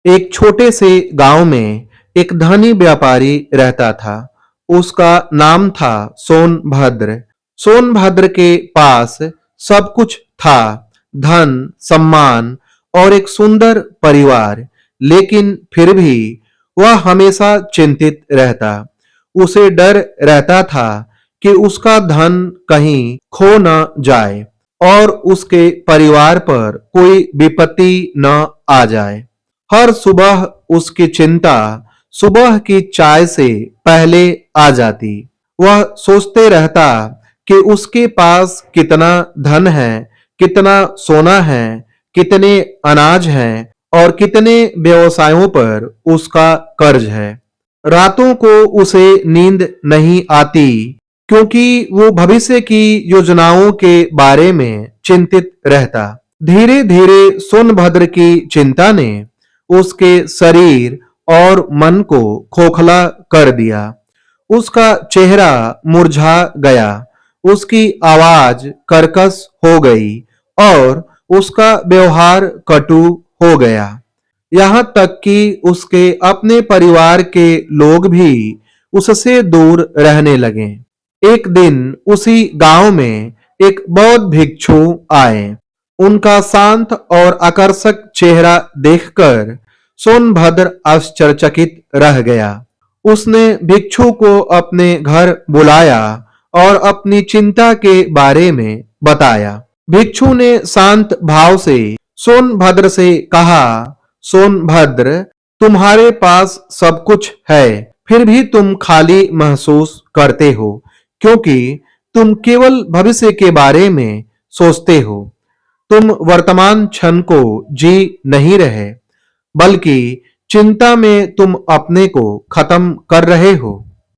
एक छोटे से गांव में एक धनी व्यापारी रहता था। उसका नाम था सोनभद्र। सोनभद्र के पास सब कुछ था, धन, सम्मान और एक सुंदर परिवार। लेकिन फिर भी वह हमेशा चिंतित रहता। उसे डर रहता था कि उसका धन कहीं खो न जाए और उसके परिवार पर कोई विपत्ति न आ जाए। हर सुबह उसकी चिंता सुबह की चाय से पहले आ जाती। वह सोचते रहता कि उसके पास कितना धन है, कितना सोना है, कितने अनाज हैं और कितने व्यवसायों पर उसका कर्ज है। रातों को उसे नींद नहीं आती क्योंकि वो भविष्य की योजनाओं के बारे में चिंतित रहता। धीरे धीरे सोनभद्र की चिंता ने उसके शरीर और मन को खोखला कर दिया। उसका चेहरा मुरझा गया, उसकी आवाज कर्कश हो गई और उसका व्यवहार कटु हो गया। यहाँ तक कि उसके अपने परिवार के लोग भी उससे दूर रहने लगे। एक दिन उसी गांव में एक बौद्ध भिक्षु आए। उनका शांत और आकर्षक चेहरा देखकर सोनभद्र आश्चर्यचकित रह गया। उसने भिक्षु को अपने घर बुलाया और अपनी चिंता के बारे में बताया। भिक्षु ने शांत भाव से सोनभद्र से कहा, सोनभद्र, तुम्हारे पास सब कुछ है, फिर भी तुम खाली महसूस करते हो क्योंकि तुम केवल भविष्य के बारे में सोचते हो। तुम वर्तमान क्षण को जी नहीं रहे, बल्कि चिंता में तुम अपने को खत्म कर रहे हो।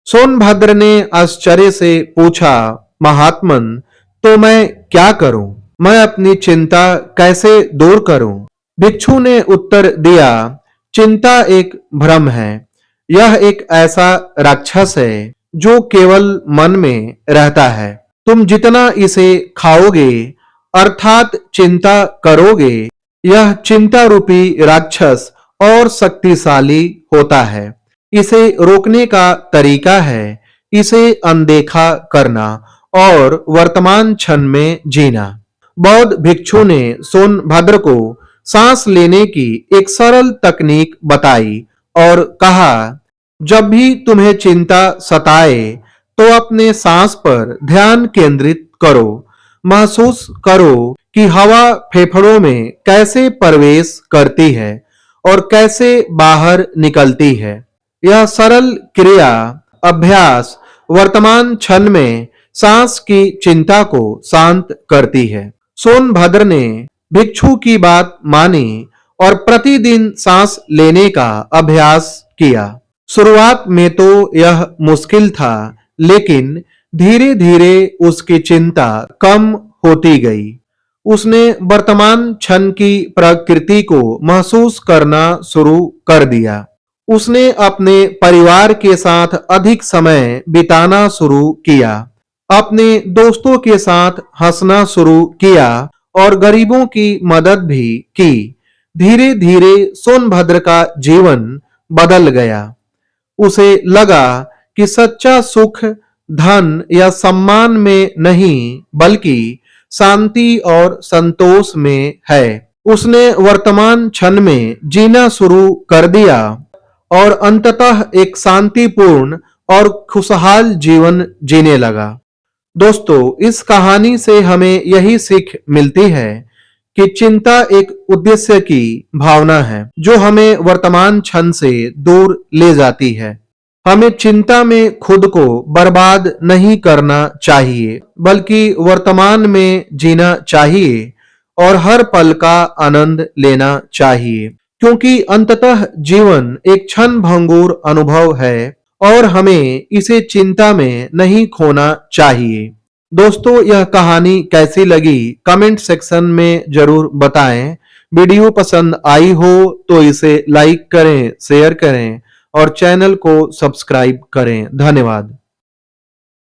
सोनभद्र ने आश्चर्य से पूछा, महात्मन, तो मैं क्या करूं? मैं अपनी चिंता कैसे दूर करूं? भिक्षु ने उत्तर दिया, चिंता एक भ्रम है। यह एक ऐसा राक्षस है जो केवल मन में रहता है। तुम जितना इसे खाओगे अर्थात चिंता करोगे, यह चिंता रूपी राक्षस और शक्तिशाली होता है। इसे रोकने का तरीका है इसे अनदेखा करना और वर्तमान क्षण में जीना। बौद्ध भिक्षु ने सोनभद्र को सांस लेने की एक सरल तकनीक बताई और कहा, जब भी तुम्हें चिंता सताए तो अपने सांस पर ध्यान केंद्रित करो। महसूस करो कि हवा फेफड़ों में कैसे प्रवेश करती है और कैसे बाहर निकलती है। यह सरल क्रिया अभ्यास वर्तमान क्षण में सांस की चिंता को शांत करती है। सोनभद्र ने भिक्षु की बात मानी और प्रतिदिन सांस लेने का अभ्यास किया। शुरुआत में तो यह मुश्किल था, लेकिन धीरे धीरे उसकी चिंता कम होती गई। उसने वर्तमान क्षण की प्रकृति को महसूस करना शुरू कर दिया। उसने अपने परिवार के साथ अधिक समय बिताना शुरू किया, अपने दोस्तों के साथ हंसना शुरू किया और गरीबों की मदद भी की। धीरे धीरे सोनभद्र का जीवन बदल गया। उसे लगा कि सच्चा सुख धन या सम्मान में नहीं, बल्कि शांति और संतोष में है। उसने वर्तमान क्षण में जीना शुरू कर दिया और अंततः एक शांतिपूर्ण और खुशहाल जीवन जीने लगा। दोस्तों, इस कहानी से हमें यही सीख मिलती है कि चिंता एक उद्देश्य की भावना है जो हमें वर्तमान क्षण से दूर ले जाती है। हमें चिंता में खुद को बर्बाद नहीं करना चाहिए, बल्कि वर्तमान में जीना चाहिए और हर पल का आनंद लेना चाहिए, क्योंकि अंततः जीवन एक क्षण भंगुर अनुभव है और हमें इसे चिंता में नहीं खोना चाहिए। दोस्तों, यह कहानी कैसी लगी कमेंट सेक्शन में जरूर बताएं। वीडियो पसंद आई हो तो इसे लाइक करें, शेयर करें और चैनल को सब्सक्राइब करें। धन्यवाद।